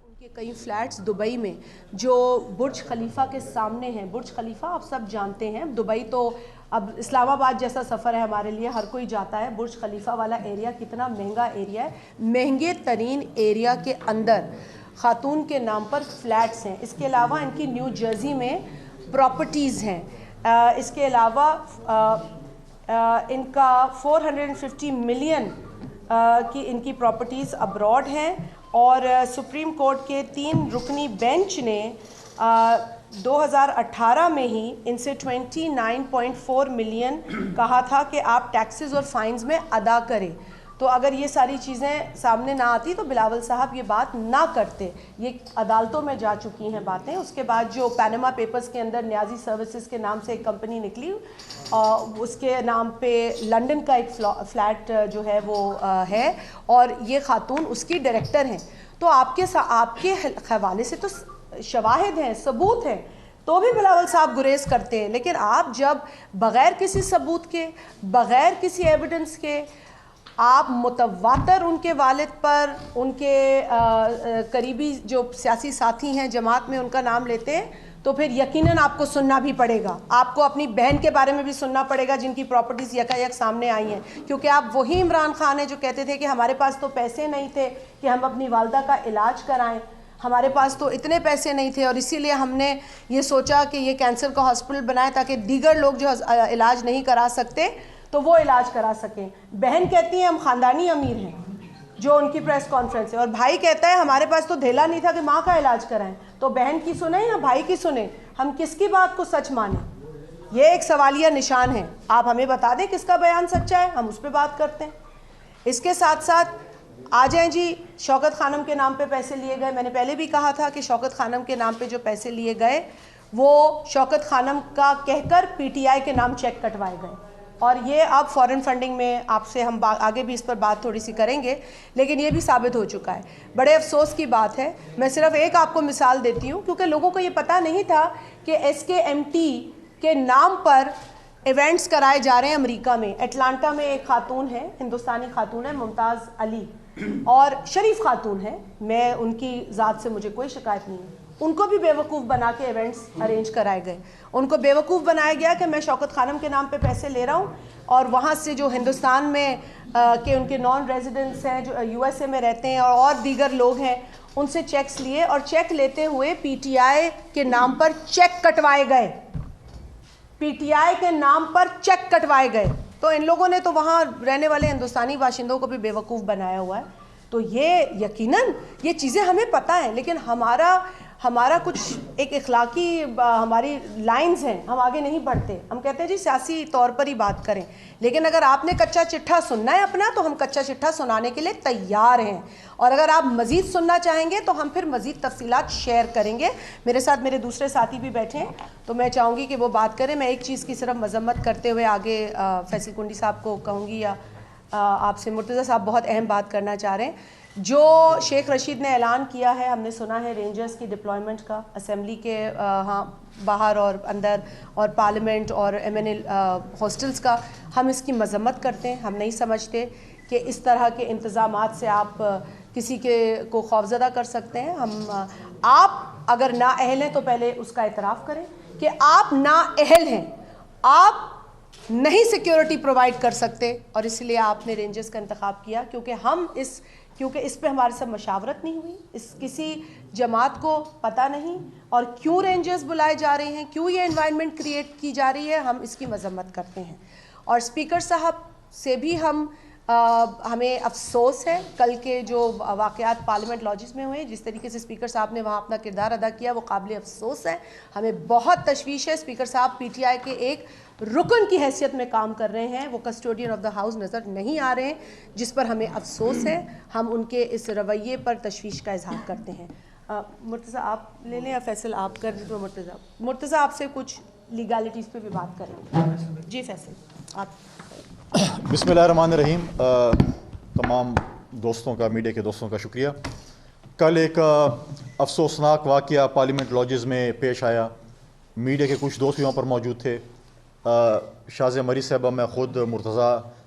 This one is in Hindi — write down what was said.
उनके कई फ्लैट्स दुबई में जो बुर्ज खलीफा के सामने हैं। बुर्ज खलीफा आप सब जानते हैं, दुबई तो अब इस्लामाबाद जैसा सफ़र है हमारे लिए, हर कोई जाता है। बुर्ज खलीफा वाला एरिया कितना महंगा एरिया है, महंगे तरीन एरिया के अंदर खातून के नाम पर फ्लैट्स हैं। इसके अलावा इनकी न्यू जर्सी में प्रॉपर्टीज़ हैं। इसके अलावा इनका 450 मिलियन की इनकी प्रॉपर्टीज़ अब्रॉड हैं। और सुप्रीम कोर्ट के 3 रुकनी बेंच ने 2018 में ही इनसे 29.4 मिलियन कहा था कि आप टैक्सेस और फाइन्स में अदा करें। तो अगर ये सारी चीज़ें सामने ना आती तो बिलावल साहब ये बात ना करते। ये अदालतों में जा चुकी हैं बातें। उसके बाद जो पैनामा पेपर्स के अंदर न्याजी सर्विसेज के नाम से एक कंपनी निकली, उसके नाम पे लंदन का एक फ्लैट जो है वो है और ये खातून उसकी डायरेक्टर हैं। तो आपके हवाले से तो शवाहिद हैं, सबूत हैं, तो भी बिलावल साहब गुरेज करते हैं। लेकिन आप जब बग़ैर किसी सबूत के, बग़ैर किसी एविडेंस के आप मुतवातर उनके वालिद पर, उनके करीबी जो सियासी साथी हैं जमात में, उनका नाम लेते हैं, तो फिर यकीनन आपको सुनना भी पड़ेगा। आपको अपनी बहन के बारे में भी सुनना पड़ेगा जिनकी प्रॉपर्टीज़ यकायक सामने आई हैं, क्योंकि आप वही इमरान खान हैं जो कहते थे कि हमारे पास तो पैसे नहीं थे कि हम अपनी वालदा का इलाज कराएं, हमारे पास तो इतने पैसे नहीं थे और इसीलिए हमने ये सोचा कि ये कैंसर का हॉस्पिटल बनाए ताकि दीगर लोग जो इलाज नहीं करा सकते तो वो इलाज करा सकें। बहन कहती है हम ख़ानदानी अमीर हैं, जो उनकी प्रेस कॉन्फ्रेंस है, और भाई कहता है हमारे पास तो धेला नहीं था कि माँ का इलाज कराएं। तो बहन की सुने या भाई की सुने, हम किसकी बात को सच माने? ये एक सवालिया निशान है। आप हमें बता दें किसका बयान सच्चा है, हम उस पर बात करते हैं। इसके साथ साथ आ जाएं जी, शौकत खानम के नाम पे पैसे लिए गए। मैंने पहले भी कहा था कि शौकत खानम के नाम पे जो पैसे लिए गए वो शौकत खानम का कहकर पीटीआई के नाम चेक कटवाए गए, और ये अब फॉरेन फंडिंग में आपसे हम आगे भी इस पर बात थोड़ी सी करेंगे। लेकिन ये भी साबित हो चुका है। बड़े अफसोस की बात है। मैं सिर्फ एक आपको मिसाल देती हूँ, क्योंकि लोगों को ये पता नहीं था कि SKMT के नाम पर इवेंट्स कराए जा रहे हैं अमेरिका में। एटलांटा में एक खातून है, हिंदुस्तानी खातून है, मुमताज़ अली, और शरीफ खातून है, मैं उनकी ज़ात से मुझे कोई शिकायत नहीं है। उनको भी बेवकूफ़ बना के इवेंट्स अरेंज कराए गए। उनको बेवकूफ़ बनाया गया कि मैं शौकत खानम के नाम पे पैसे ले रहा हूँ, और वहाँ से जो हिंदुस्तान में के उनके नॉन रेजिडेंट्स हैं जो USA में रहते हैं और दीगर लोग हैं, उनसे चेक्स लिए और चेक लेते हुए PTI के नाम पर चेक कटवाए गए। PTI के नाम पर चेक कटवाए गए। तो इन लोगों ने तो वहाँ रहने वाले हिंदुस्तानी बाशिंदों को भी बेवकूफ़ बनाया हुआ है। तो ये यकीनन ये चीज़ें हमें पता है, लेकिन हमारा कुछ एक इखलाकी हमारी लाइंस हैं, हम आगे नहीं बढ़ते। हम कहते हैं जी सियासी तौर पर ही बात करें, लेकिन अगर आपने कच्चा चिट्ठा सुनना है अपना, तो हम कच्चा चिट्ठा सुनाने के लिए तैयार हैं। और अगर आप मज़ीद सुनना चाहेंगे तो हम फिर मज़ीद तफसीलात शेयर करेंगे। मेरे साथ मेरे दूसरे साथी भी बैठे हैं, तो मैं चाहूँगी कि वो बात करें। मैं एक चीज़ की सिर्फ मजम्मत करते हुए आगे फैसल कुंडी साहब को कहूँगी, या आपसे मुर्तज़ा साहब बहुत अहम बात करना चाह रहे हैं। जो शेख रशीद ने ऐलान किया है, हमने सुना है रेंजर्स की डिप्लॉयमेंट का असेंबली के बाहर और अंदर, और पार्लियामेंट और MNA हॉस्टल्स का, हम इसकी मजम्मत करते हैं। हम नहीं समझते कि इस तरह के इंतज़ामात से आप किसी को खौफज़दा कर सकते हैं। आप अगर नाअहल हैं तो पहले उसका एतराफ़ करें कि आप नाअहल हैं, आप नहीं सिक्योरिटी प्रोवाइड कर सकते, और इसलिए आपने रेंजर्स का इंतखाब किया। क्योंकि इस पे हमारे साथ मशावरत नहीं हुई, किसी जमात को पता नहीं, और क्यों रेंजर्स बुलाए जा रहे हैं, क्यों ये एनवायरनमेंट क्रिएट की जा रही है, हम इसकी मजम्मत करते हैं। और स्पीकर साहब से भी हमें अफसोस है, कल के जो वाक़यात पार्लियामेंट लॉजिस में हुए, जिस तरीके से स्पीकर साहब ने वहाँ अपना किरदार अदा किया, वो काबिल अफसोस है। हमें बहुत तशवीश है। स्पीकर साहब PTI के एक रुकन की हैसियत में काम कर रहे हैं, वो कस्टोडियन ऑफ द हाउस नज़र नहीं आ रहे हैं, जिस पर हमें अफसोस है। हम उनके इस रवैये पर तशवीश का इजहार करते हैं। मुर्तज़ा आप ले लें या फैसल आप कर दें? तो मुर्तज़ा आपसे कुछ लीगलिटीज़ पे भी बात करें। जी फैसल आप। बिस्मिल्लाहिर्रहमानिर्रहीम। तमाम दोस्तों का, मीडिया के दोस्तों का शुक्रिया। कल एक अफसोसनाक वाक़या पार्लियामेंट लॉजेस में पेश आया। मीडिया के कुछ दोस्त वहाँ पर मौजूद थे। शाज़ मरी साहबा, मैं ख़ुद, मुर्तज़ा